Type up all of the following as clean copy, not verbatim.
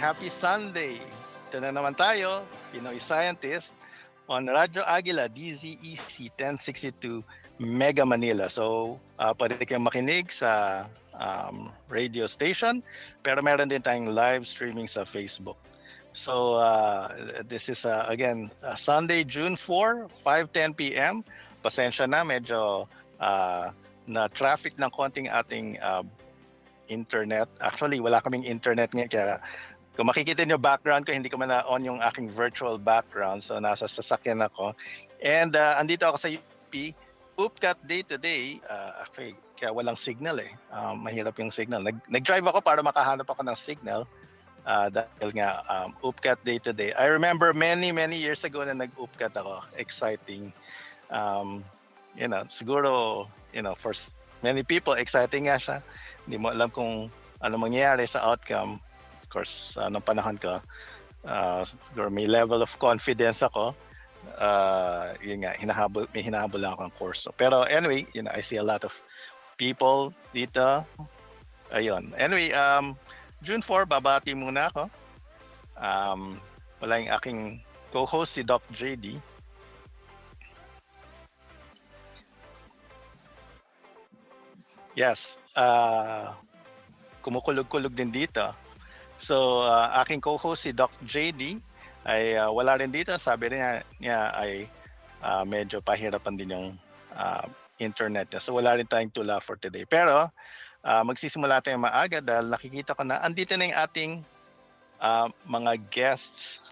happy Sunday. Ito na naman tayo, Pinoy Scientist, on Radyo Agila, DZEC 1062 Mega Manila. So, pwede kayong makinig sa radio station, pero meron din tayong live streaming sa Facebook. So, this is, again, Sunday, June 4, 5:10 p.m. Pasensya na, medyo na-traffic ng konting ating internet. Actually, wala kaming internet ngayon, kaya kung makikita nyo background ko, hindi ko man na-on yung aking virtual background. So, nasa sasakyan ako. And andito ako sa UP. Upcat day today. Actually, kaya walang signal eh. Mahirap yung signal. Nag-drive ako para makahanap ako ng signal. Dahil nga, Upcat day today. I remember many years ago na nag-Upcat ako. Exciting. Siguro, for many people, exciting nga siya. Hindi mo alam kung ano mangyayari sa outcome. Of course, nung panahon ko, siguro may level of confidence ako. Yun nga, may hinahabol lang akong course. Pero anyway, I see a lot of people dito. Ayun. Anyway, June 4, babati muna ako. Wala yung aking co-host, si Doc JD. Yes. Kumukulog-kulog din dito. So, aking co-host si Doc JD ay wala rin dito. Sabi niya ay medyo pahirapan din yung internet niya. So, wala rin tayong tula for today. Pero, magsisimula tayo maaga dahil nakikita ko na andito na yung ating mga guests.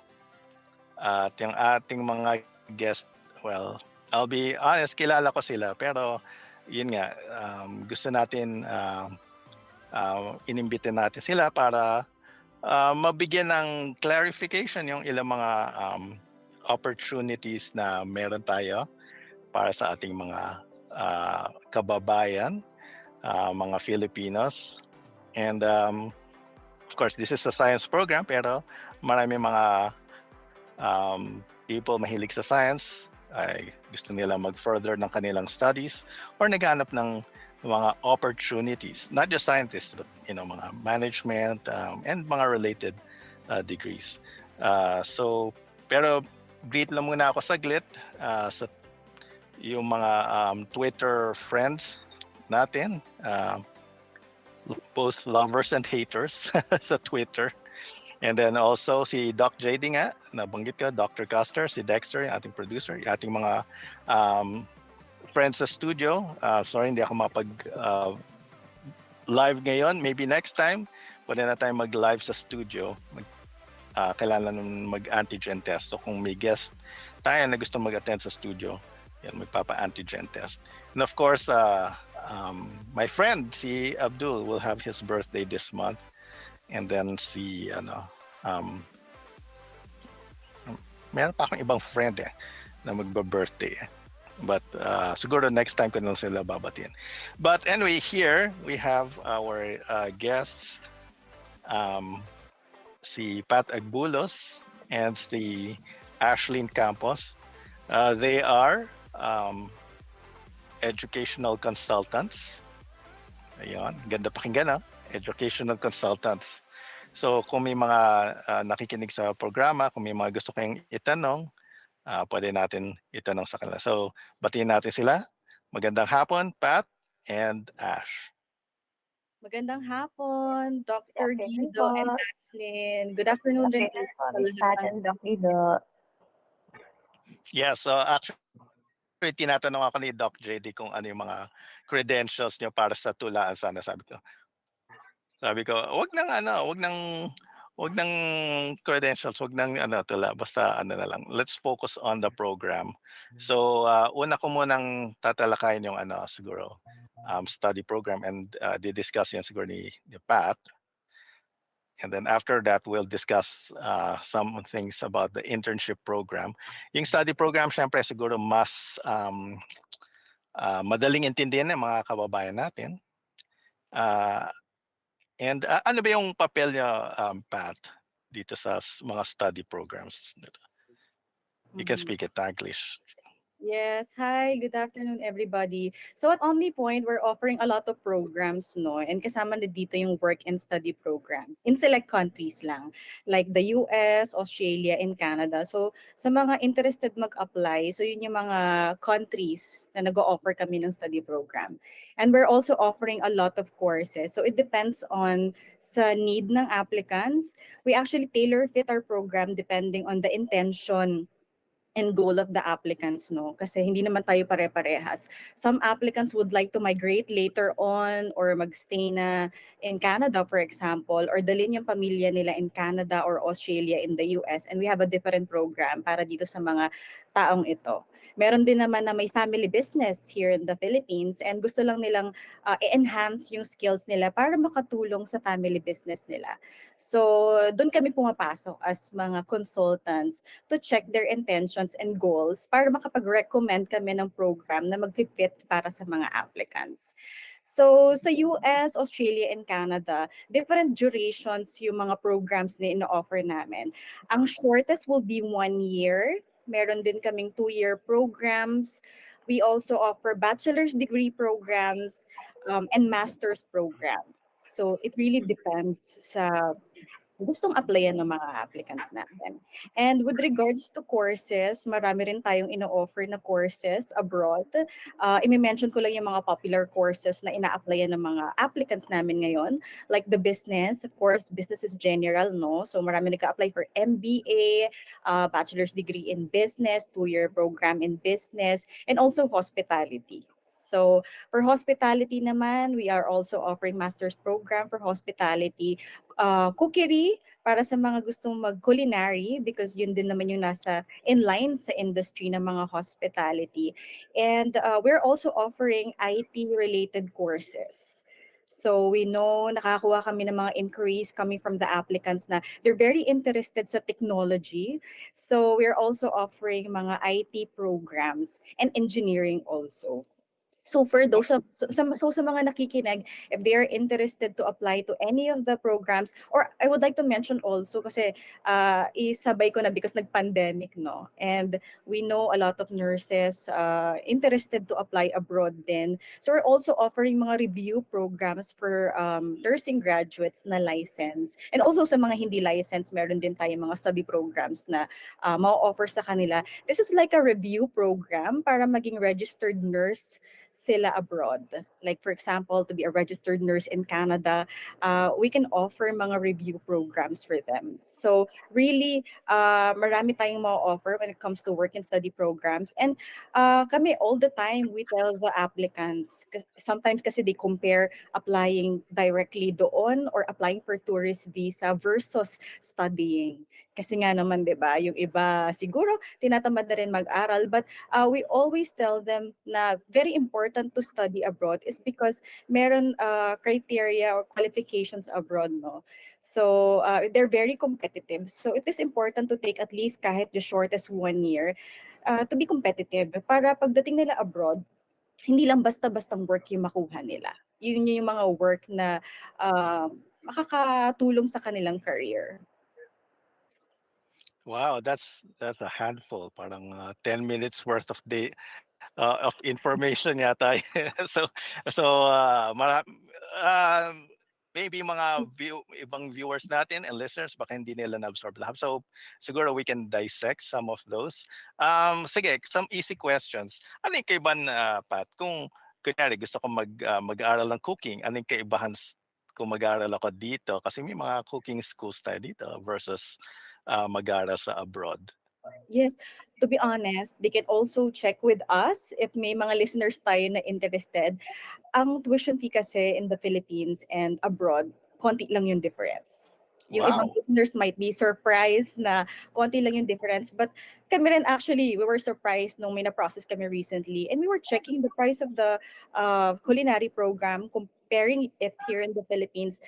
At yung ating mga guests, well, I'll be honest, kilala ko sila. Pero, yun nga, gusto natin inimbite natin sila para mabigyan ng clarification yung ilang mga opportunities na meron tayo para sa ating mga kababayan, mga Filipinos. And of course, this is a science program, pero marami mga people mahilig sa science, ay gusto nila mag-further ng kanilang studies or naghanap ng mga opportunities, not just scientists, but mga management and mga related degrees. Pero greet lang muna ako saglit sa yung mga Twitter friends natin, both lovers and haters sa Twitter. And then also si Doc JD nga, nabanggit ko, Dr. Custer, si Dexter, yung ating producer, yung ating mga friends sa studio. Sorry, hindi ako live ngayon. Maybe next time, pwede na tayo mag-live sa studio. Kailangan mag-antigen test. So kung may guest tayo na gusto mag-attend sa studio, yan, magpapa-antigen test. And of course, my friend, si Abdul, will have his birthday this month. And then si, meron pa akong ibang friend na magba-birthday. But siguro next time ko nung sila babatiin. But anyway, here we have our guests, si Pat Agbulos and si Ashlyn Campos. They are educational consultants. Ayun, ganda pakinggan, educational consultants. So kung may mga nakikinig sa programa, kung may mga gusto kayong itanong, pwede natin itanong sa kanila. So batiin natin sila. Magandang hapon, Pat and Ash. Magandang hapon, Dr. Good Guido and afternoon Ashlyn. Good afternoon rin po po, sa Miss Pat lahat. and Doc Guido. Yeah, so actually tinatanong ako ni Doc JD kung ano yung mga credentials niyo para sa tulaan sana, sabi ko. Wag nang credentials, wag nang tula, basta na lang. Let's focus on the program. So, una ko munang tatalakayin yung siguro study program and di-discuss yan siguro ni Pat. And then after that, we'll discuss some things about the internship program. Yung study program, syempre siguro mas madaling intindihan ng mga kababayan natin. And ano ba yung papel niya, Pat, dito sa mga study programs? You can speak it in English. Yes. Hi, good afternoon everybody. So at OmniPoint, we're offering a lot of programs, no? And kasama na dito yung work and study program in select countries lang, like the US, Australia, and Canada. So sa mga interested mag-apply, so yun yung mga countries na nag-o-offer kami ng study program. And we're also offering a lot of courses. So it depends on sa need ng applicants. We actually tailor fit our program depending on the intention and goal of the applicants, no? Kasi hindi naman tayo pare-parehas. Some applicants would like to migrate later on or magstay na in Canada, for example, or dalhin yung pamilya nila in Canada or Australia in the US. And we have a different program para dito sa mga taong ito. Meron din naman na may family business here in the Philippines and gusto lang nilang i-enhance yung skills nila para makatulong sa family business nila. So, doon kami pumapasok as mga consultants to check their intentions and goals para makapag-recommend kami ng program na mag-fit para sa mga applicants. So sa US, Australia, and Canada, different durations yung mga programs na ino-offer namin. Ang shortest will be 1 year. Meron din kaming 2-year programs. We also offer bachelor's degree programs and master's program. So it really depends sa gustong applyan ng mga applicants natin. And with regards to courses, marami rin tayong ino-offer na courses abroad. Imi-mention ko lang yung mga popular courses na ina-applyan ng mga applicants namin ngayon, like the business, of course, business is general, no? So marami nag-apply for MBA, bachelor's degree in business, 2-year program in business, and also hospitality. So for hospitality naman, we are also offering master's program for hospitality, cookery para sa mga gustong mag-culinary because yun din naman yung nasa in line sa industry ng mga hospitality. And we're also offering IT-related courses. So we know nakakakuha kami ng mga inquiries coming from the applicants na they're very interested sa technology. So we're also offering mga IT programs and engineering also. So for those sa mga nakikinig, if they are interested to apply to any of the programs, or I would like to mention also kasi isabay ko na because nag-pandemic, no? And we know a lot of nurses interested to apply abroad din. So we're also offering mga review programs for nursing graduates na license. And also sa mga hindi license, meron din tayong mga study programs na ma-offer sa kanila. This is like a review program para maging registered nurse sila abroad. Like for example, to be a registered nurse in Canada, we can offer mga review programs for them. So really, marami tayong ma-offer when it comes to work and study programs. And kami all the time, we tell the applicants, sometimes kasi they compare applying directly doon or applying for tourist visa versus studying. Kasi nga naman, di ba, yung iba siguro tinatamad na rin mag-aral, but we always tell them na very important to study abroad is because meron criteria or qualifications abroad, no? So they're very competitive. So it is important to take at least kahit the shortest 1 year to be competitive para pagdating nila abroad, hindi lang basta-bastang work yung makuha nila. Yun yung mga work na makakatulong sa kanilang career. Wow, that's a handful. Parang 10 minutes worth of information yata. So maybe ibang viewers natin and listeners baka hindi nila na-absorb lahat. So siguro we can dissect some of those. Sige, some easy questions. Ano yung kaibahan, Pat, kung kunyari gusto ko mag-aral ng cooking, ano yung kung mag-aaral ako dito? Kasi may mga cooking schools tayo dito versus mag-aaral sa abroad. Yes, to be honest, they can also check with us if may mga listeners tayo na interested. Ang tuition fee kasi in the Philippines and abroad, konti lang yung difference. Yung ibang Wow. listeners might be surprised na konti lang yung difference. But kami rin actually, we were surprised nung may na-process kami recently. And we were checking the price of the culinary program, comparing it here in the Philippines,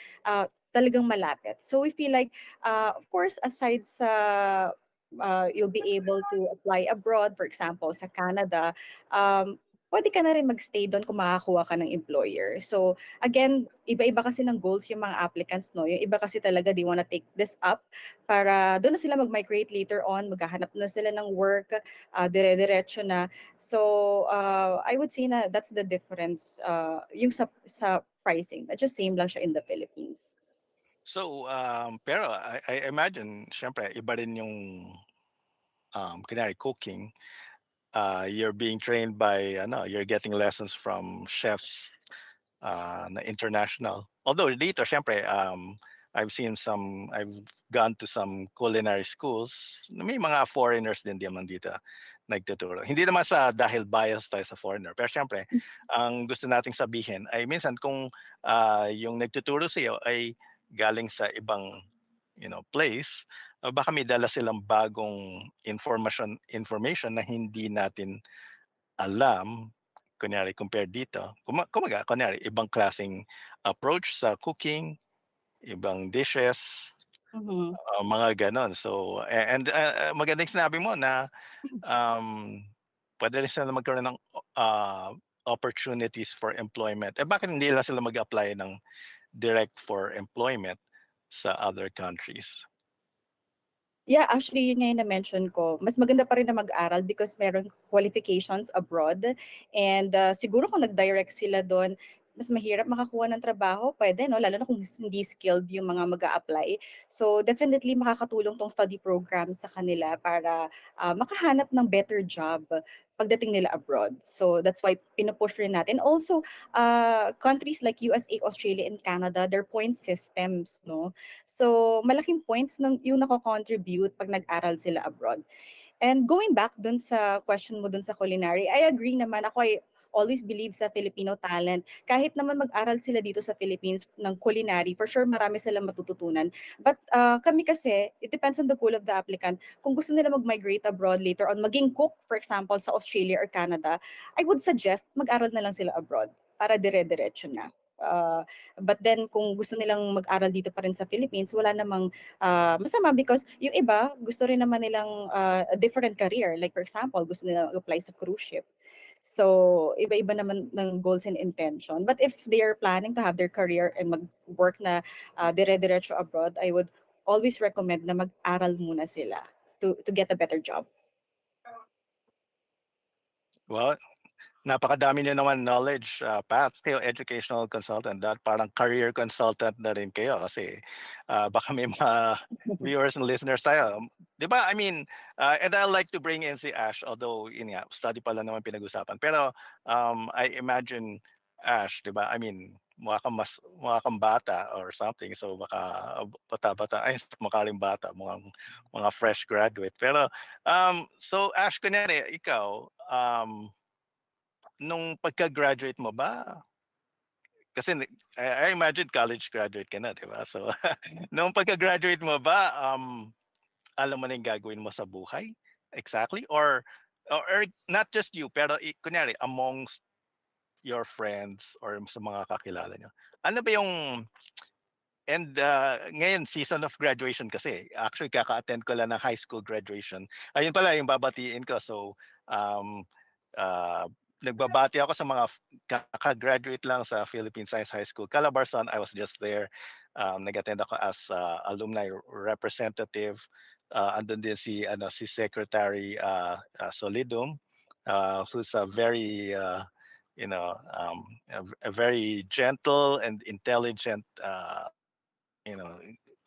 talagang malapit. So we feel like, of course, aside sa you'll be able to apply abroad, for example, sa Canada, puwede ka na rin mag-stay do'n kung makakuha ka ng employer. So, again, iba-iba kasi ng goals yung mga applicants 'no, yung iba kasi talaga they wanna take this up para do'n na sila mag-migrate later on, maghahanap na sila ng work, dire-diretso na. So, I would say na that's the difference, yung sa pricing, medyo same lang siya in the Philippines. So, pero I imagine siyempre iba rin yung, kunyari cooking, you're being trained by ano, you're getting lessons from chefs na international. Although dito siyempre, I've gone to some culinary schools, may mga foreigners din naman dito nagtuturo. Hindi naman sa dahil bias tayo sa foreigner, pero siyempre ang gusto nating sabihin ay minsan kung, yung nagtuturo sa'yo ay galing sa ibang, place, baka may dala silang bagong information na hindi natin alam, kunyari compared dito, kumbaga kunyari ibang klaseng approach sa cooking, ibang dishes, Mhm. mga gano'n. So, magandang sinabi mo na, um, puwede rin sila magkaroon ng, ah, opportunities for employment. Eh, bakit hindi lang sila mag-apply ng direct for employment sa other countries? Yeah, actually yun nga yung na-mention ko. Mas maganda pa rin na mag-aral because meron qualifications abroad and, siguro kung nag-direct sila dun, mas mahirap makakuha ng trabaho, puwede 'no, lalo na kung hindi skilled yung mga mag-a-apply. So, definitely makakatulong 'tong study program sa kanila para, makahanap ng better job pagdating nila abroad. So, that's why pinu-push rin natin. Also, countries like USA, Australia, and Canada, their point systems 'no. So, malaking points yung nako-contribute 'pag nag-aral sila abroad. And going back dun sa question mo dun sa culinary, I agree naman. Ako ay always believe sa Filipino talent. Kahit naman mag-aral sila dito sa Philippines ng culinary, for sure marami silang matututunan. But kami kasi, it depends on the goal of the applicant. Kung gusto nila mag-migrate abroad later on, maging cook, for example, sa Australia or Canada, I would suggest mag-aral na lang sila abroad para dire-diretso na. But then kung gusto nilang mag-aral dito pa rin sa Philippines, wala namang masama because yung iba gusto rin naman nilang, a different career. Like for example, gusto nila mag-apply sa cruise ship. So, iba-iba naman ng goals and intention. But if they are planning to have their career and mag-work na, dire-diretso abroad, I would always recommend na mag-aral muna sila to get a better job. Well, napakadami niyo naman knowledge, path kayo educational consultant at parang career consultant na rin kayo kasi, baka may mga viewers and listeners tayo. 'Di ba, I mean, and I like to bring in si Ash although yun nga, study pa lang naman pinag-usapan. Pero, I imagine Ash, 'di ba, I mean, mukha kang bata or something so baka bata-bata ay mukha ring bata, mukhang mga fresh graduate. Pero, so Ash kunyari ikaw, nung pagka-graduate mo ba kasi I imagine college graduate ka na, 'di ba? So, nung pagka-graduate mo ba, alam mo na yung gagawin mo sa buhay? Exactly? Or not just you, pero kunyari amongst your friends or sa mga kakilala niyo, ano ba yung and, ngayon season of graduation kasi. Actually kaka-attend ko lang ng high school graduation. Ayun pala yung babatiin ko. So, um, ah, nagbabati ako sa mga kaka-graduate lang sa Philippine Science High School, Calabarzon. I was just there. Nag-attend ako as, alumni representative. Andun din si ano, si Secretary, Solidum, who's a very, a very gentle and intelligent, you know,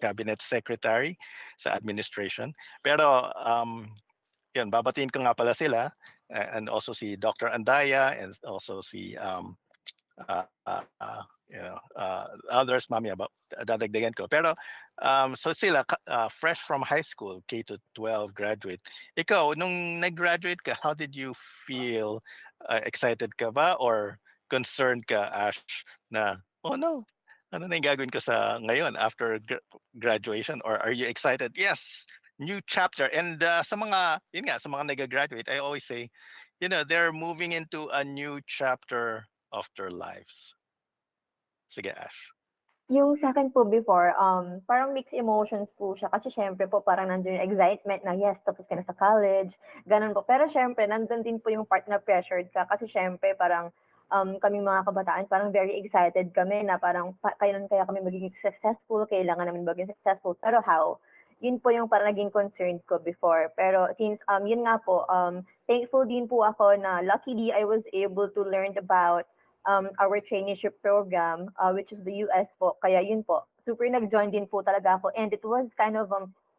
cabinet secretary sa administration. Pero, yun, babatiin ko nga pala sila, and also si Dr. Andaya and also si, others mamaya dadagdagan ko. Pero, so sila, fresh from high school, K to 12 graduate. Ikaw, nung nag-graduate ka, how did you feel? Excited ka ba or concerned ka, Ash, na, oh no, ano na yung gagawin ko sa ngayon after graduation? Or are you excited? Yes, new chapter. And sa mga, yun nga, sa mga nag-graduate, I always say, they're moving into a new chapter of their lives. Sige, Ash. Yung sa'kin po before, parang mixed emotions po siya kasi siyempre po parang nandiyon yung excitement na, yes, tapos ka na sa college, gano'n po. Pero siyempre nandun din po yung part na pressured ka kasi siyempre parang, kaming mga kabataan parang very excited kami na parang kailan kaya kami magiging successful, kailangan namin maging successful, pero how? Yun po yung parang naging concern ko before. Pero since, yun nga po, thankful din po ako na luckily I was able to learn about our traineeship program, which is the US po. Kaya yun po, super nag-join din po talaga ako. And it was kind of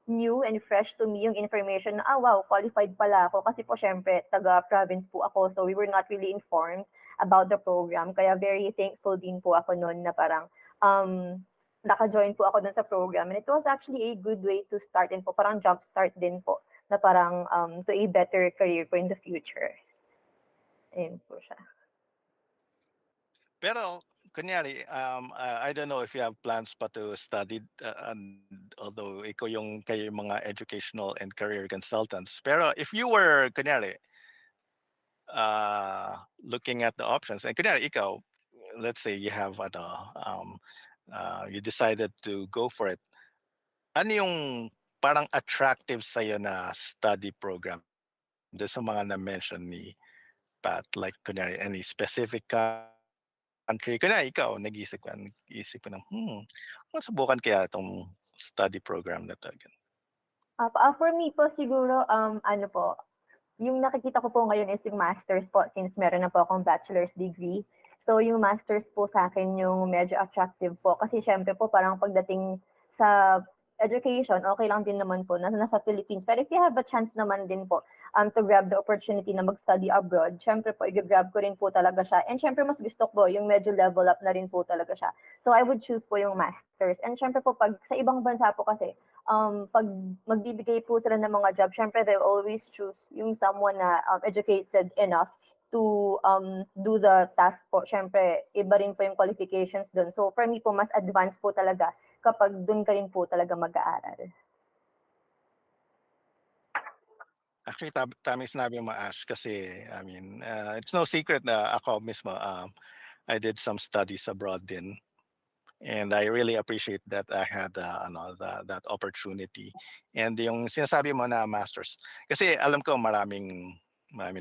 new and fresh to me yung information na, wow, qualified pala ako. Kasi po, syempre, taga-province po ako. So we were not really informed about the program. Kaya very thankful din po ako noon na parang naka-join po ako dun sa program. And it was actually a good way to start din po. Parang jump start din po na parang to a better career po in the future. Ayun po siya. Pero kunyari, I don't know if you have plans pa to study, and although kayo yung mga educational and career consultants. Pero if you were, kunyari, looking at the options, and kunyari ikaw, let's say you have, you decided to go for it. Ano yung parang attractive sa'yo na study program doon sa mga na-mention ni Pat? Like, kunyari, any specific country? Kunyari, ikaw, nag-iisip ka ng, masubukan kaya itong study program na to? Ganun. For me po siguro, ano po, yung nakikita ko po ngayon is yung master's po since meron na po akong bachelor's degree. So yung master's po sa akin yung medyo attractive po kasi siyempre po parang pagdating sa education, okay lang din naman po na nasa Philippines. Pero if you have a chance naman din po to grab the opportunity na mag-study abroad, siyempre po i-grab ko rin po talaga siya. And siyempre mas gusto ko yung medyo level up na rin po talaga siya. So I would choose po yung master's. And siyempre po pag sa ibang bansa po kasi, pag magbibigay po sila ng mga job, syempre they'll always choose yung someone na educated enough to do the task po. Syempre, iba rin po yung qualifications dun. So for me po, mas advanced po talaga kapag dun ka rin po talaga mag-aaral. Actually, tama yung sinabi mo, Ash, kasi, I mean, it's no secret na ako mismo, I did some studies abroad din. And I really appreciate that I had that opportunity. And yung sinasabi mo na masters, kasi alam ko maraming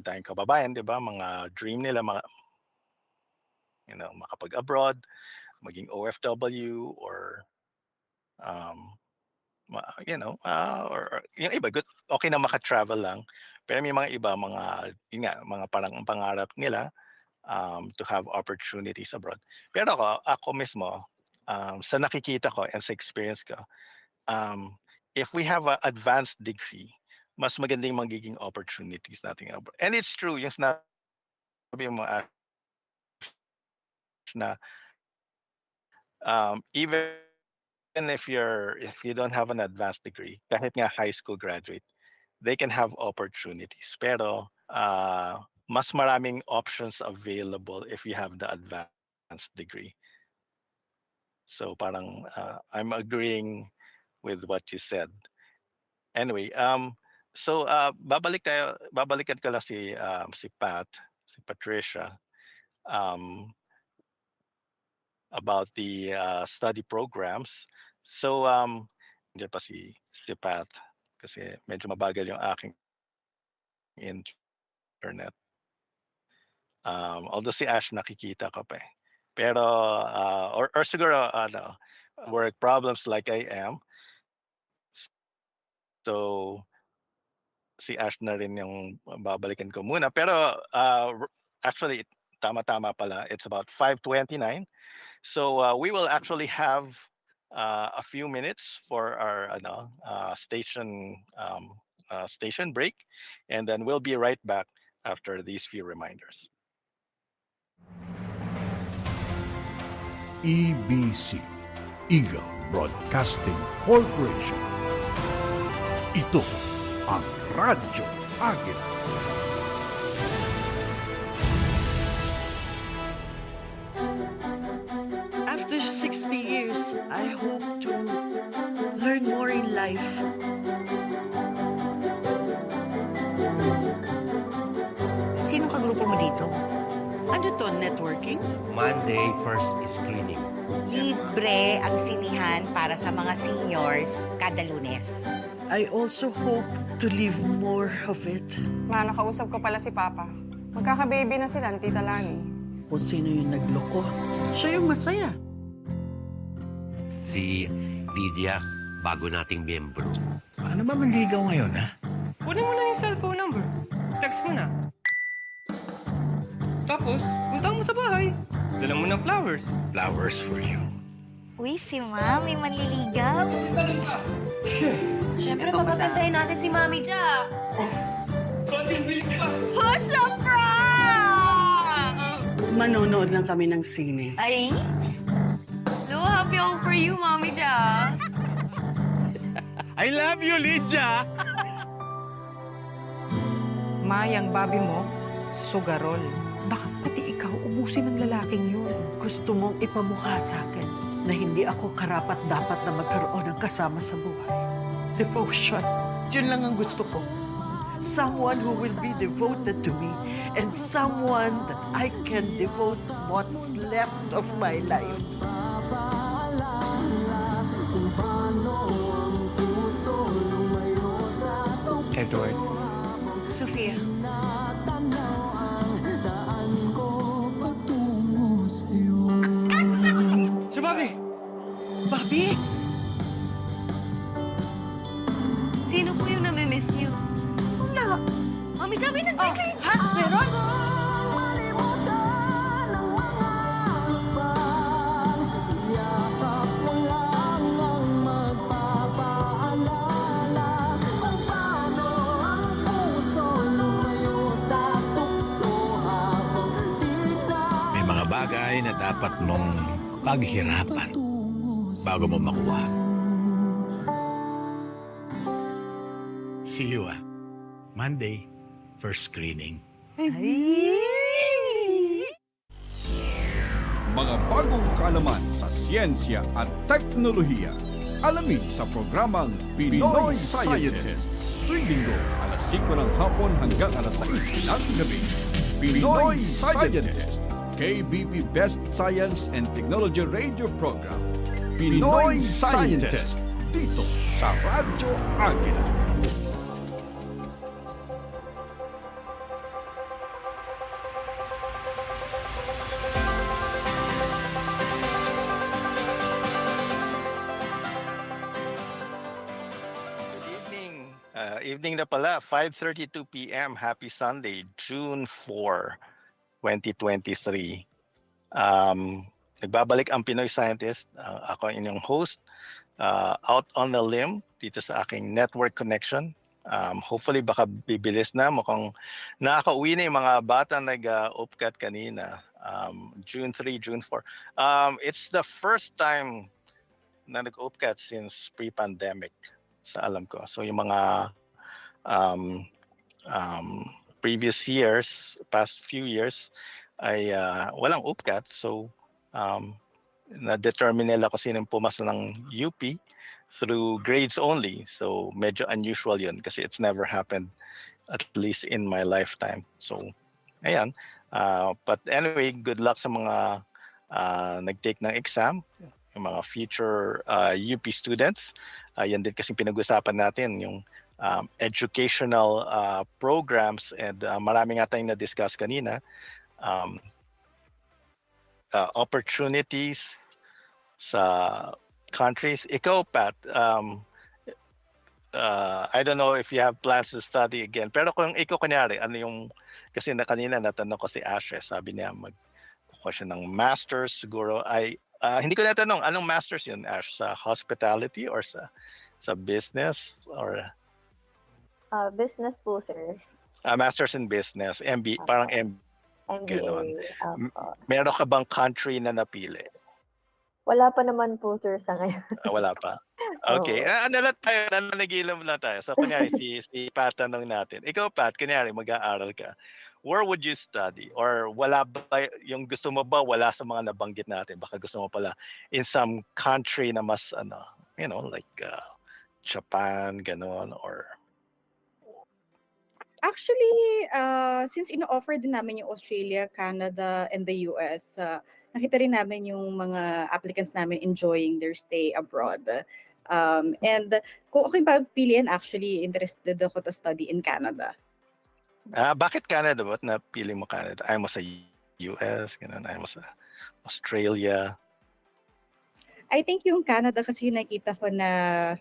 tayong kababayan, 'di ba? Mga dream nila makapag-abroad, maging OFW or um or yung iba good okay na maka-travel lang. Pero may mga iba yun nga, mga parang ang pangarap nila to have opportunities abroad. Pero ako mismo, sa nakikita ko and sa experience ko, um, if we have a advanced degree, mas maganda yung magiging opportunities natin abroad. And it's true, yung sinabi mo, Ash, na even if you don't have an advanced degree, kahit nga high school graduate, they can have opportunities. Pero mas maraming options available if you have the advanced degree. So parang I'm agreeing with what you said. Anyway, babalikan ko lang si Patricia, um, about the study programs. So nandiyan pa si Pat kasi medyo mabagal yung aking internet. Although si Ash nakikita ko pa eh. Pero or siguro work problems like I am. So si Ash na rin yung babalikan ko muna. Pero actually tama-tama pala. It's about 5:29. So we will actually have a few minutes for our station break, and then we'll be right back after these few reminders. EBC, Eagle Broadcasting Corporation. Ito ang Radyo Agila. After 60 years, I hope to learn more in life. Sino kagrupo mo dito? Ano to, networking? Monday, first screening. Libre ang sinihan para sa mga seniors kada Lunes. I also hope to live more of it. Ma, nakausap ko pala si Papa. Magkaka-baby na sila, ni Tita Lani. Kung sino yung nagloko, siya yung masaya. Si Lydia, bago nating miyembro. Paano ba manligaw ngayon, ha? Kunin mo lang yung cellphone number. Text mo na. Tapos, punta mo sa bahay. Dala mo ng flowers. Flowers for you. Uy, si Mami manliligaw. Siyempre, papagandahin natin si Mami Jack. Push up, Manonood lang kami ng sine. Ay! Lo, happy all for you, Mami Jack. I love you, Lydia! Mayang babi mo, sugarol. Baka pati ikaw ubusin ng lalaking yun. Gusto mong ipamukha sa akin na hindi ako karapat-dapat na magkaroon ng kasama sa buhay. Devotion. Yun lang ang gusto ko. Someone who will be devoted to me and someone that I can devote what's left of my life. Edward. Sophia. Si Bobby! Bobby! Sino po yung namimiss niyo? Wala. Mami Jack, may nag-message! Ha? Meron? May mga bagay na dapat mong paghirapan bago mo makuha. See you, Monday, first screening. Mga bagong kaalaman sa siyensya at teknolohiya. Alamin sa programang Pinoy Scientist. Tuwing linggo, alas 5 ng hapon hanggang alas 6 ng gabi. Pinoy Scientist. KBP Best Science and Technology Radio Program. Pinoy Scientist. Dito sa Radyo Agila. Evening na pala, 5:32 p.m. Happy Sunday, June 4, 2023. Nagbabalik ang Pinoy Scientist. Ako ang inyong host, out on the limb dito sa aking network connection. Hopefully baka bibilis na. Mukhang nakakauwi na yung mga bata nag-upcat kanina. June 3, June 4. It's the first time na nag-upcat since pre-pandemic sa alam ko. So yung mga previous years, past few years, ay walang upcat. So na-determine nila kung sino pumasa ng UP through grades only. So medyo unusual yun kasi it's never happened, at least in my lifetime. So ayan. But anyway, good luck sa mga nag-take ng exam, yung mga future UP students. Yan din kasi pinag-usapan natin, yung educational programs, and marami nga tayong na-discuss kanina. Opportunities sa countries. Ikaw, Pat, I don't know if you have plans to study again, pero kung ikaw kunyari, ano yung, kasi kanina natanong ko si Ashes, sabi niya magkuha siya ng master's siguro. Hindi ko natanong, anong master's yun, Ash? Sa hospitality or sa business or Business po, sir. master's in business, parang MBA. Ganon. Meron ka bang country na napili? Wala pa naman po, sir, sa ngayon. Wala pa. Okay. Ano lang tayo, nananagilam lang tayo. So kunyari si Pat tanong natin. Ikaw, Pat, kunyari mag-aaral ka. Where would you study? Or wala ba yung gusto mo ba wala sa mga nabanggit natin? Baka gusto mo pala in some country na mas like Japan, ganon, or Actually, since ino-offer din namin yung Australia, Canada, and the US, nakita rin namin yung mga applicants namin enjoying their stay abroad. And kung ako yung papiliin, actually, interested ako to study in Canada. Bakit Canada? Ba't napili mo Canada? Ayaw mo sa US, ganun, ayaw mo sa Australia. I think yung Canada kasi yung nakita ko na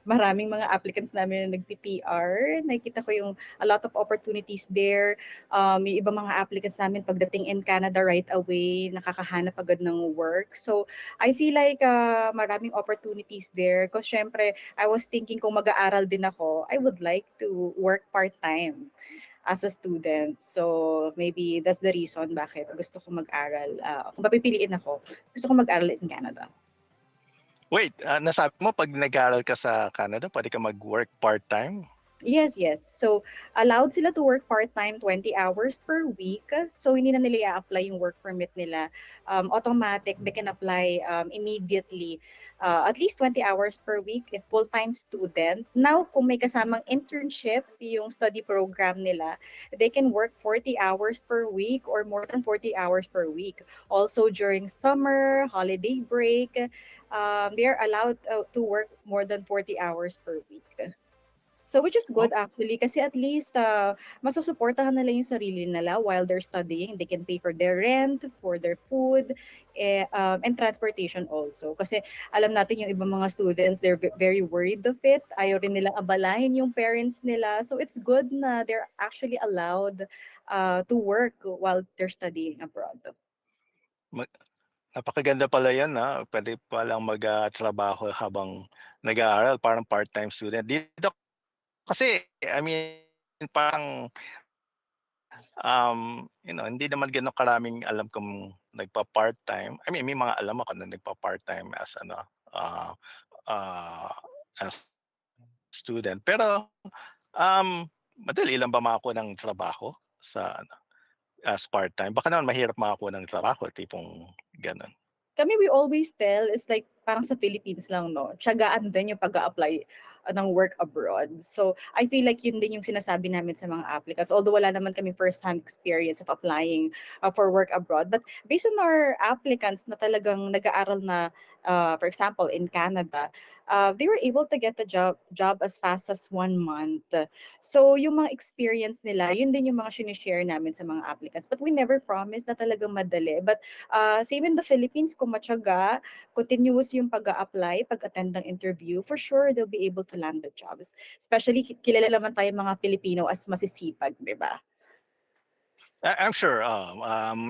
maraming mga applicants namin na nagpi-PR. Nakita ko yung a lot of opportunities there. Yung ibang mga applicants namin pagdating in Canada right away, nakakahanap agad ng work. So I feel like maraming opportunities there. Because syempre, I was thinking kung mag-aaral din ako, I would like to work part-time as a student. So maybe that's the reason bakit gusto ko mag-aral. Kung papipiliin ako, gusto ko mag-aral in Canada. Wait, nasabi mo pag nag-aaral ka sa Canada, pwede ka mag-work part-time? Yes, yes. So, allowed sila to work part-time 20 hours per week. So, hindi na nila i-apply yung work permit nila. Automatic, they can apply immediately. At least 20 hours per week if full-time student. Now, kung may kasamang internship, yung study program nila, they can work 40 hours per week or more than 40 hours per week. Also, during summer, holiday break, they are allowed to work more than 40 hours per week. So which is good actually kasi at least masusuportahan nila yung sarili nila while they're studying. They can pay for their rent, for their food, and transportation also. Kasi alam natin yung ibang mga students, they're very worried of it. Ayaw rin nilang abalahin yung parents nila. So it's good na they're actually allowed to work while they're studying abroad. Napakaganda pala yan, pwede palang mag-trabaho habang nag-aaral, parang part-time student. Dito kasi, I mean, parang, hindi naman gano'n karaming alam kong nagpa-part-time. I mean, may mga alam ako na nagpa-part-time as as student. Pero, madali lang ba makakuha ng trabaho sa as part-time? Baka naman mahirap makakuha ng trabaho, tipong gano'n. Kami, we always tell, is like parang sa Philippines lang, no? Tiyagaan din yung pag-a-apply ng work abroad. So, I feel like yun din yung sinasabi namin sa mga applicants. Although wala naman kami first-hand experience of applying for work abroad. But based on our applicants na talagang nag-aaral na, for example, in Canada, they were able to get the job as fast as 1 month. So, yung mga experience nila, yun din yung mga sinishare namin sa mga applicants. But we never promise na talagang madali. But same in the Philippines, kung matyaga, continuous yung pag-a-apply, pag-attend ng interview, for sure they'll be able to land the jobs. Especially kilala naman tayo mga Filipino as masisipag, di ba? I'm sure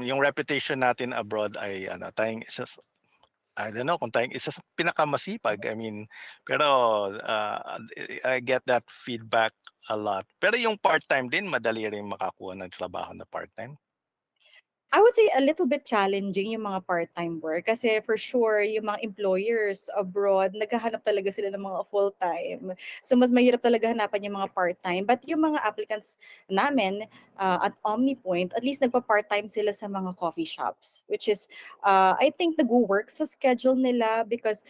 yung reputation natin abroad ay tayong isa I don't know kung tayong isa sa pinakamasipag. I mean, pero I get that feedback a lot. Pero yung part-time din, madali rin makakuha ng trabaho na part-time. I would say a little bit challenging yung mga part-time work kasi for sure yung mga employers abroad naghahanap talaga sila ng mga full-time. So mas mahirap talaga hanapan yung mga part-time. But yung mga applicants namin at OmniPoint, at least nagpa-part-time sila sa mga coffee shops, which is I think nag-work sa schedule nila because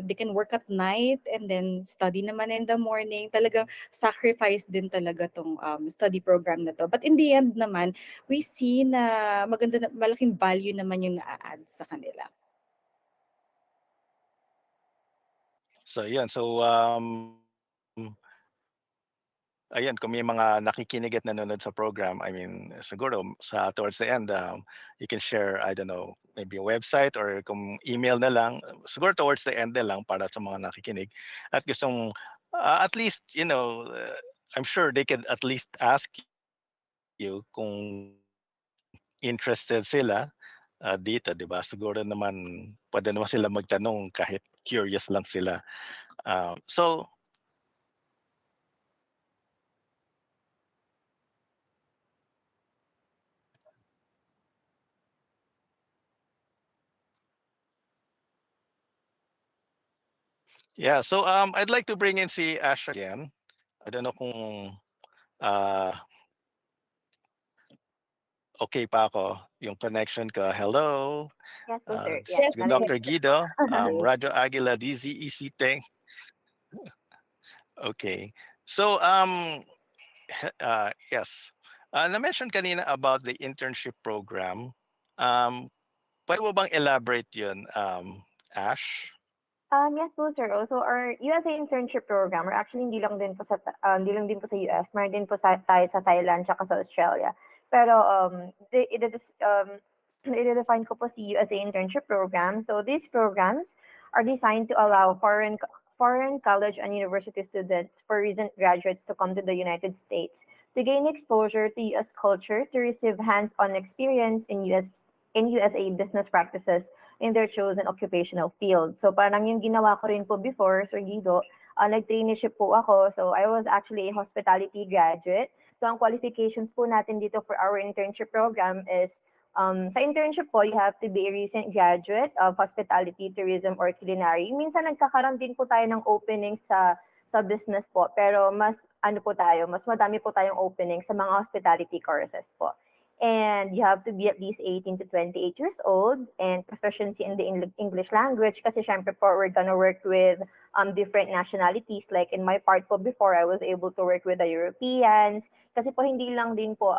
they can work at night and then study naman in the morning. Talagang sacrifice din talaga tong study program na to. But in the end naman, we see na maganda na malaking value naman yung naa-add sa kanila. So yun, so ayan, kung may mga nakikinig at nanonood sa program, I mean, siguro sa towards the end, you can share, I don't know, maybe a website or kung email na lang, siguro towards the end na lang para sa mga nakikinig at gustong at least, I'm sure they could at least ask you kung interested sila dito, 'di ba? Siguro naman pwede naman sila magtanong kahit curious lang sila. So yeah, so I'd like to bring in si Ash again. I don't know kung uh, okay pa ako yung connection ko. Hello. Yes po, sir. This Yes, is I'm here. Dr. Guido, Okay. Radyo Agila, DZEC Tank. Okay. So yes. Na-mention kanina about the internship program. Pwede mo bang elaborate yun, Ash? Yes po, sir. Also, our USA internship program, or actually hindi lang din po sa US, meron din po tayo sa Thailand tsaka sa Australia. Pero i-define ko po si USA internship program. So these programs are designed to allow foreign college and university students for recent graduates to come to the United States to gain exposure to US culture, to receive hands-on experience in USA business practices in their chosen occupational field. So parang yung ginawa ko rin po before, Sir Guido, nag-traineeship po ako. So I was actually a hospitality graduate. So ang qualifications po natin dito for our internship program is sa internship po, you have to be a recent graduate of hospitality, tourism, or culinary. Minsan nagkakaroon din po tayo ng opening sa business po, pero mas mas madami po tayong opening sa mga hospitality courses po. And you have to be at least 18 to 28 years old and proficiency in the English language kasi syempre po we're gonna work with different nationalities. Like in my part po before, I was able to work with the Europeans kasi po hindi lang din po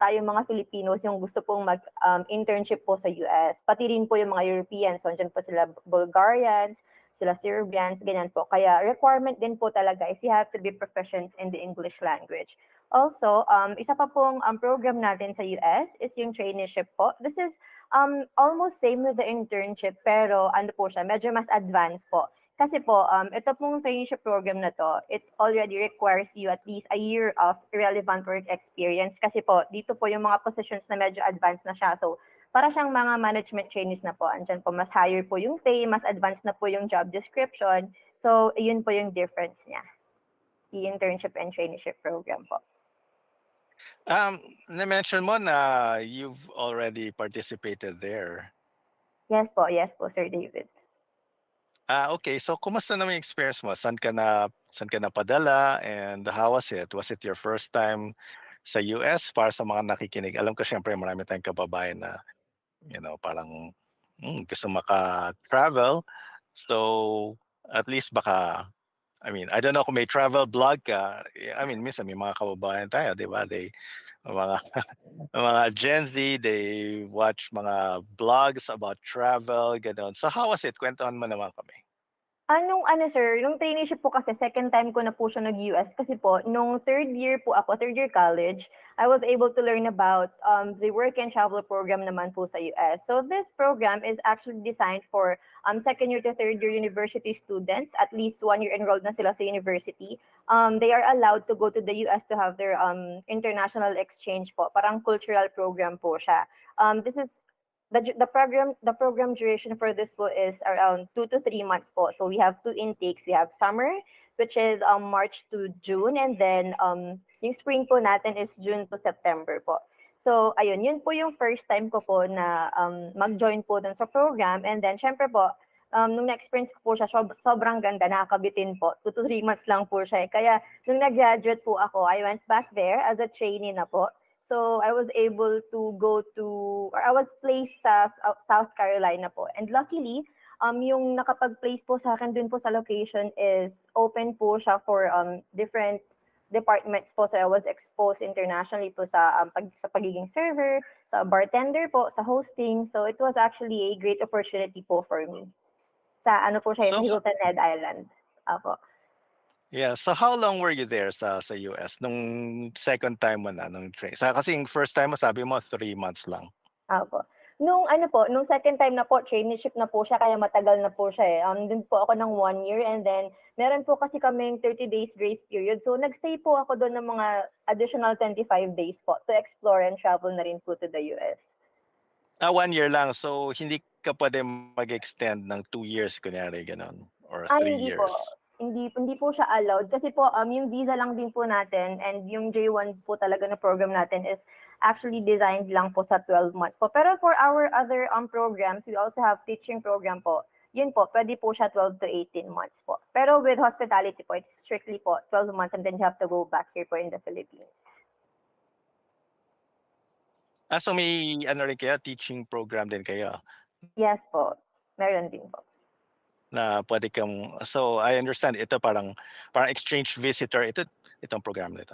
tayong mga Filipinos yung gusto pong mag-internship po sa US. Pati rin po yung mga Europeans. So, dyan po sila Bulgarians, sila Serbians, ganyan po. Kaya requirement din po talaga is you have to be proficient in the English language. Also, isa pa pong program natin sa US is yung traineeship po. This is almost same with the internship pero ano po siya, medyo mas advanced po. Kasi po, ito pong traineeship program na to, it already requires you at least a year of relevant work experience. Kasi po, dito po yung mga positions na medyo advanced na siya. So, para siyang mga management trainees na po. Andyan po, mas higher po yung pay, mas advanced na po yung job description. So, yun po yung difference niya. The internship and traineeship program po. Na-mention mo na you've already participated there. Yes po, Sir David. Okay. So, kumusta naman yung experience mo? Saan ka napadala and how was it? Was it your first time sa US? Para sa mga nakikinig, alam ko syempre marami tayong kababayan na, parang gusto maka-travel. So, at least baka, I don't know kung may travel blog ka. Minsan may mga kababayan tayo, di ba? Mga mga Gen Z, they watch mga blogs about travel, gano'n. So how was it? Kwentuhan mo naman kami. Sir, nung traineeship po kasi, second time ko na po siya nag-US kasi po, nung third year college, I was able to learn about the work and travel program naman po sa US. So this program is actually designed for second year to third year university students, at least 1 year enrolled na sila sa university. They are allowed to go to the US to have their international exchange po. Parang cultural program po siya. This is the program duration for this po is around 2 to 3 months po. So we have 2 intakes. We have summer, which is March to June, and then yung spring po natin is June to September po. So ayun, yun po yung first time ko po na mag-join po dun sa program, and then syempre po nung na-experience ko po siya, sobrang ganda, nakakabitin po. 2 to 3 months lang po siya. Kaya nung nag-graduate po ako, I went back there as a trainee na po. So I was able to I was placed sa South Carolina po. And luckily, yung nakapag-place po sa akin dun po sa location is open po siya for different departments po. So I was exposed internationally po sa pagiging server, sa bartender po, sa hosting. So it was actually a great opportunity po for me. Sa po siya, Hilton Head Island. Apo. Yeah, so how long were you there sa US nung second time mo na nung train? Kasi yung first time mo sabi mo 3 months lang. Opo. Nung second time na po, traineeship na po siya, kaya matagal na po siya eh. Dun po ako ng 1 year, and then meron po kasi kaming 30 days grace period. So nagstay po ako doon ng mga additional 25 days po to explore and travel na rin po to the US. 1 year lang. So hindi ka pwede mag-extend ng 2 years kunyari ganun or 3 Hindi years. po. Hindi po siya allowed kasi po yung visa lang din po natin and yung J1 po talaga na program natin is actually designed lang po sa 12 months po. Pero for our other programs, we also have teaching program po. Yun po, pwede po siya 12 to 18 months po. Pero with hospitality po, it's strictly po 12 months and then you have to go back here po in the Philippines. So may rin kayo, teaching program din kayo? Yes po, meron din po. Na pwede kang, so I understand ito parang exchange visitor, itong program nito.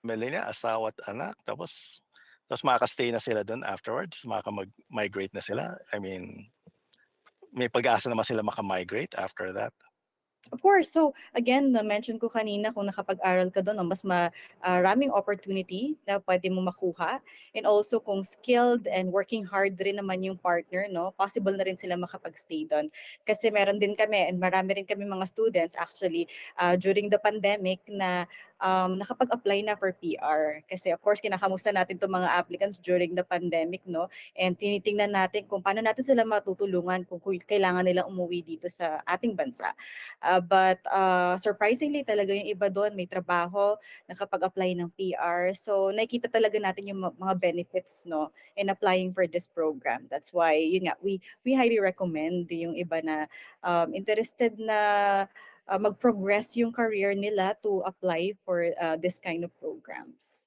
family niya, asawa at anak, tapos makaka-stay na sila do'n afterwards, migrate na sila. I mean, may pag-asa naman sila maka-migrate after that. Of course. So again, na-mention ko kanina kung nakapag-aral ka doon, no, mas maraming opportunity na pwede mo makuha. And also kung skilled and working hard rin naman yung partner, no, possible na rin sila makapag-stay doon. Kasi meron din kami and marami rin kami mga students actually during the pandemic na nakapag-apply na for PR. Kasi of course, kinakamusta natin itong mga applicants during the pandemic, no? And tinitingnan natin kung paano natin sila matutulungan kung kailangan nilang umuwi dito sa ating bansa. But surprisingly talaga yung iba doon may trabaho, nakapag-apply ng PR. So nakikita talaga natin yung mga benefits, no, in applying for this program. That's why yun nga we highly recommend yung iba na interested na mag-progress yung career nila to apply for this kind of programs.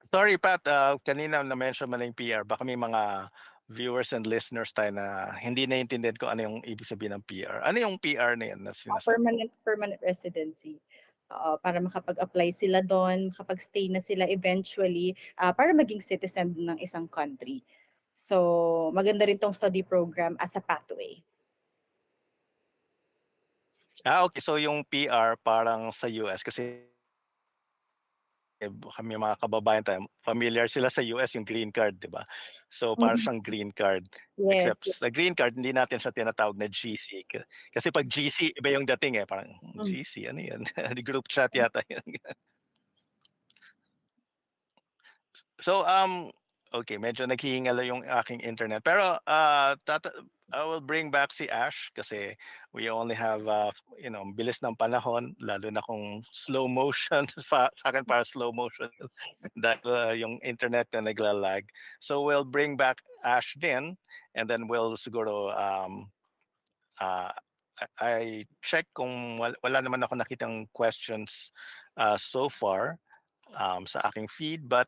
Sorry Pat, kanina na-mention mo na yung PR, baka may mga viewers and listeners tayo na hindi naiintindihan kung ano yung ibig sabihin ng PR. Ano yung PR na yan na sinasabi mo? Permanent residency. Para makapag-apply sila doon, makapag-stay na sila eventually para maging citizen ng isang country. So maganda rin tong study program as a pathway. Okay. So yung PR parang sa US kasi kami mga kababayan tayo, familiar sila sa US yung green card, 'di ba? So para siyang green card, Yes. except sa green card hindi natin siya tinatawag na GC kasi 'pag GC iba yung dating parang GC ano 'yun? Group chat yata 'yun. So okay, medyo naghihingalo yung aking internet pero I will bring back si Ash kasi we only have bilis ng panahon lalo na kung slow motion sa akin para slow motion dahil yung internet na nagla-lag. So we'll bring back Ash din and then we'll siguro uh, I check kung wala naman ako nakitang questions so far sa aking feed, but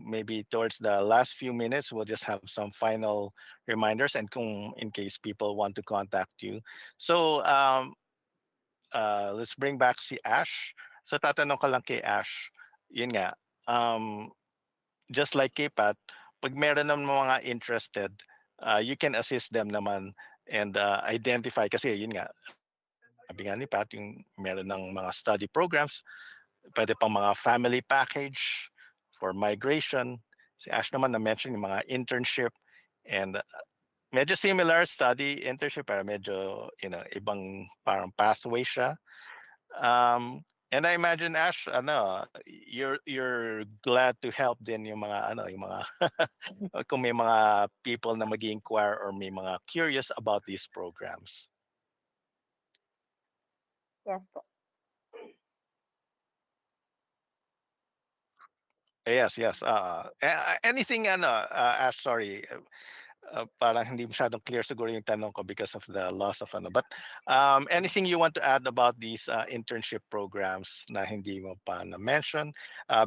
maybe towards the last few minutes we'll just have some final reminders and kung in case people want to contact you. So let's bring back si Ash. So tatanong ko lang kay Ash, yun nga, just like kay Pat, pag meron ng mga interested, you can assist them naman and identify kasi yun nga, sabi nga ni Pat, yung meron ng mga study programs, pwede pang mga family package for migration. Si Ash naman na-mention yung mga internship and medyo similar study internship pero medyo ibang parang pathway siya. And I imagine Ash, you're glad to help din yung mga yung mga kung may mga people na mag-inquire or may mga curious about these programs. Yes po. Yes. Anything Ash, sorry. Parang hindi masyadong clear siguro yung tanong ko because of the loss of but anything you want to add about these internship programs na hindi mo pa na-mention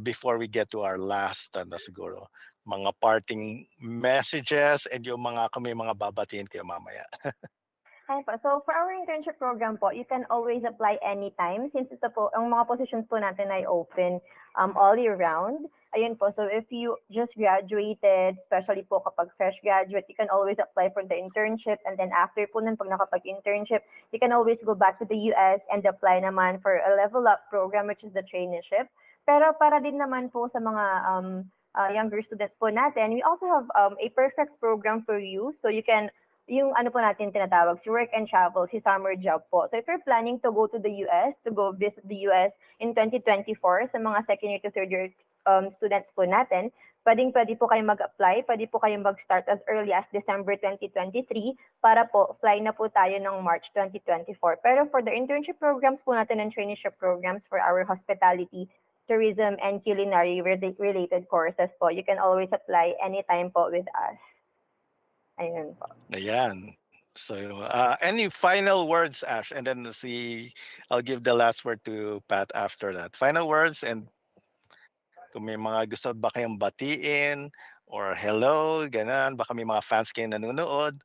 before we get to our last siguro mga parting messages and yung mga kung may mga babatiin kayo mamaya. Hi po. So for our internship program po, you can always apply anytime since ito po, ang mga positions po natin ay open all year round. Ayun po, so if you just graduated, especially po kapag fresh graduate, you can always apply for the internship and then after po nun, pag nakapag-internship, you can always go back to the US and apply naman for a level up program which is the traineeship. Pero para din naman po sa mga younger students po natin, we also have a perfect program for you so you can yung ano po natin tinatawag, si work and travel, si summer job po. So if you're planning to go to the US, to go visit the US in 2024 sa mga second year to third year students po natin, pwede po kayong mag-apply, pwede po kayong mag-start as early as December 2023 para po fly na po tayo ng March 2024. Pero for the internship programs po natin and traineeship programs for our hospitality, tourism, and culinary related courses po, you can always apply anytime po with us. Ayun po. Ayan. So, any final words, Ash? And then I'll give the last word to Pat after that. Final words and kung may mga gusto ba kayong batiin or hello, ganun, baka may mga fans kayo nanonood.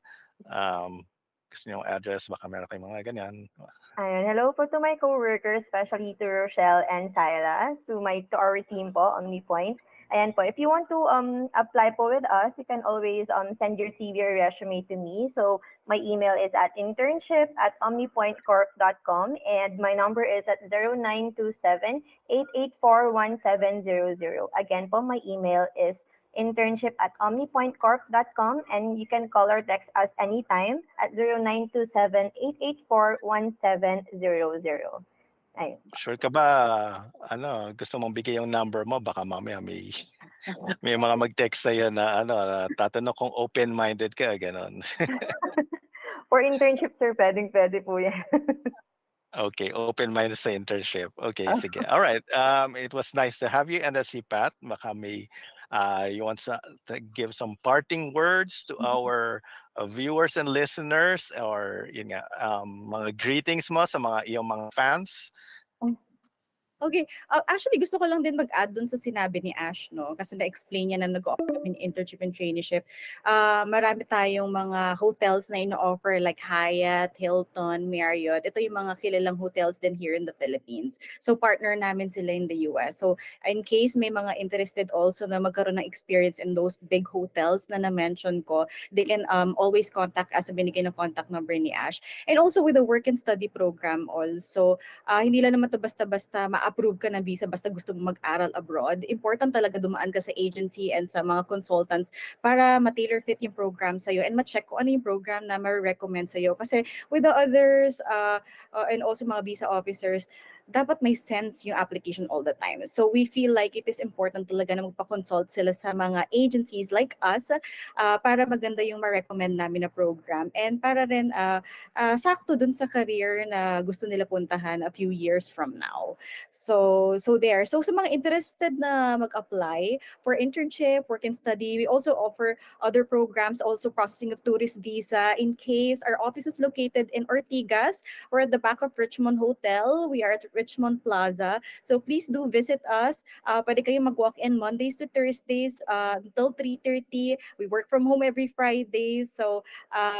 gusto niyong address, baka meron kayong mga ganyan. Ayun, hello po to my coworkers, especially to Rochelle and Syla, to our team po, OmniPoint. Ayan po, if you want to apply po with us, you can always send your CV or resume to me. So my email is at internship@omnipointcorp.com and my number is at 0927-884-1700. Again po, my email is internship@omnipointcorp.com and you can call or text us anytime at 0927-884-1700. Ayun. Sure ka ba, gusto mong bigay yung number mo? Baka mamaya may mga mag-text sa'yo na tatanong kung open-minded ka, gano'n. For internship, sir, pwedeng-pwede po yan. Okay, open-minded sa internship. Okay, sige. All right. It was nice to have you. And si Pat, baka you want to give some parting words to our viewers and listeners, or yun nga, mga greetings mo sa mga iyong mga fans. Okay. Actually, gusto ko lang din mag-add dun sa sinabi ni Ash, no? Kasi na-explain niya na nag-offer kami ng internship and traineeship. Marami tayong mga hotels na ino-offer like Hyatt, Hilton, Marriott. Ito yung mga kilalang hotels din here in the Philippines. So, partner namin sila in the US. So, in case may mga interested also na magkaroon ng experience in those big hotels na na-mention ko, they can always contact us. Binigay ng contact number ni Ash. And also with the work and study program also, hindi lang naman to basta-basta ma-approve ka ng visa basta gusto mo mag-aral abroad. Important talaga dumaan ka sa agency and sa mga consultants para ma-tailor fit yung program sa'yo and ma-check kung ano yung program na ma-recommend sa'yo. Kasi with the others and also mga visa officers, dapat may sense yung application all the time. So we feel like it is important talaga na magpa-consult sila sa mga agencies like us para maganda yung ma-recommend namin na program and para rin sakto dun sa career na gusto nila puntahan a few years from now. So there. So sa mga interested na mag-apply for internship, work and study, we also offer other programs, also processing of tourist visa in case our office is located in Ortigas. We're at the back of Richmond Hotel. We are at Richmond Plaza. So please do visit us. Pwede kayong mag-walk-in Mondays to Thursdays until 3:30. We work from home every Friday. So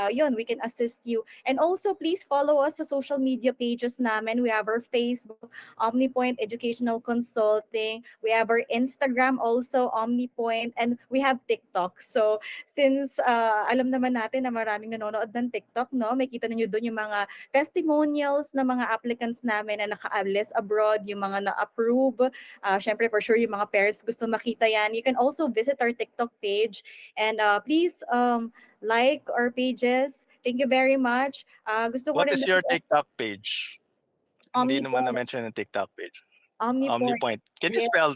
yun, we can assist you. And also, please follow us sa social media pages namin. We have our Facebook, OmniPoint Educational Consulting. We have our Instagram also, OmniPoint. And we have TikTok. So since alam naman natin na maraming nanonood ng TikTok, no? May kita ninyo doon yung mga testimonials na mga applicants namin na naka-alis abroad, yung mga na-approve. Syempre, for sure, yung mga parents gusto makita yan. You can also visit our TikTok page and please like our pages. Thank you very much. Gusto ko What rin is your TikTok page? Hindi naman OmniPoint. na-mention yung TikTok page. OmniPoint. OmniPoint. Can you spell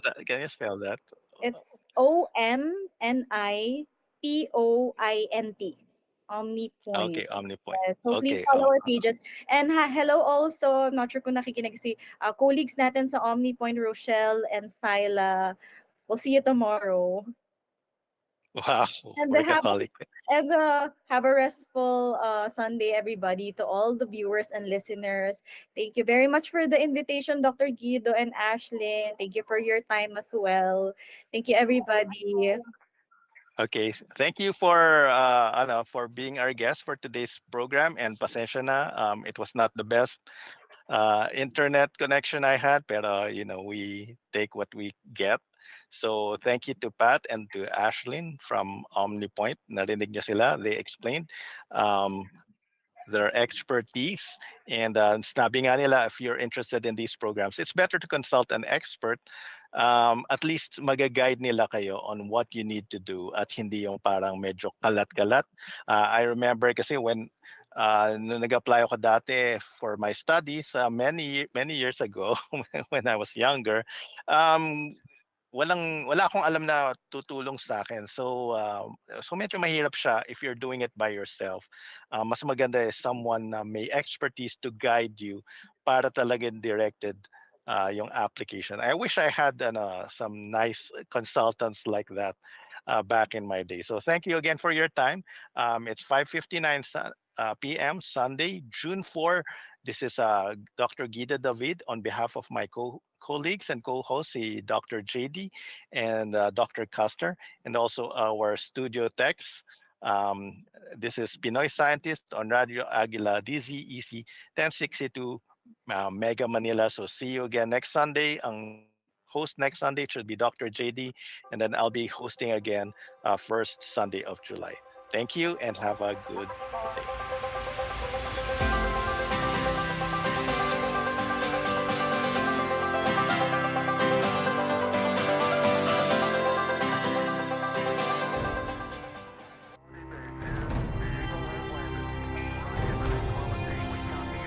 that? It's OmniPoint. OmniPoint. Okay, OmniPoint. Yes. So please Okay. follow our pages. And hello also, not sure kung nakikinig si colleagues natin sa OmniPoint, Rochelle and Syla. We'll see you tomorrow. Wow, And workaholic. have a restful Sunday, everybody, to all the viewers and listeners. Thank you very much for the invitation, Dr. Guido and Ashlyn. Thank you for your time as well. Thank you, everybody. Okay, thank you for being our guest for today's program, and pasensya na, it was not the best internet connection I had, pero we take what we get. So thank you to Pat and to Ashlyn from OmniPoint. Narinig niyo sila, they explained their expertise, and sinabi nga nila, if you're interested in these programs, it's better to consult an expert. At least mag-guide nila kayo on what you need to do at hindi yung parang medyo kalat-kalat. I remember kasi when nung nag-apply ako dati for my studies many years ago when I was younger, wala akong alam na tutulong sa akin. So medyo mahirap siya if you're doing it by yourself. Mas maganda is someone na may expertise to guide you para talagang directed yung application. I wish I had some nice consultants like that back in my day. So thank you again for your time. It's 5:59 p.m. Sunday, June 4. This is Dr. Guida David on behalf of my colleagues and co-hosts, Dr. JD and Dr. Custer, and also our studio techs, This is Pinoy Scientist on Radio Agila DZEC 1062 Mega Manila. So see you again next Sunday. Ang host next Sunday should be Dr. JD, and then I'll be hosting again first Sunday of July. Thank you and have a good day.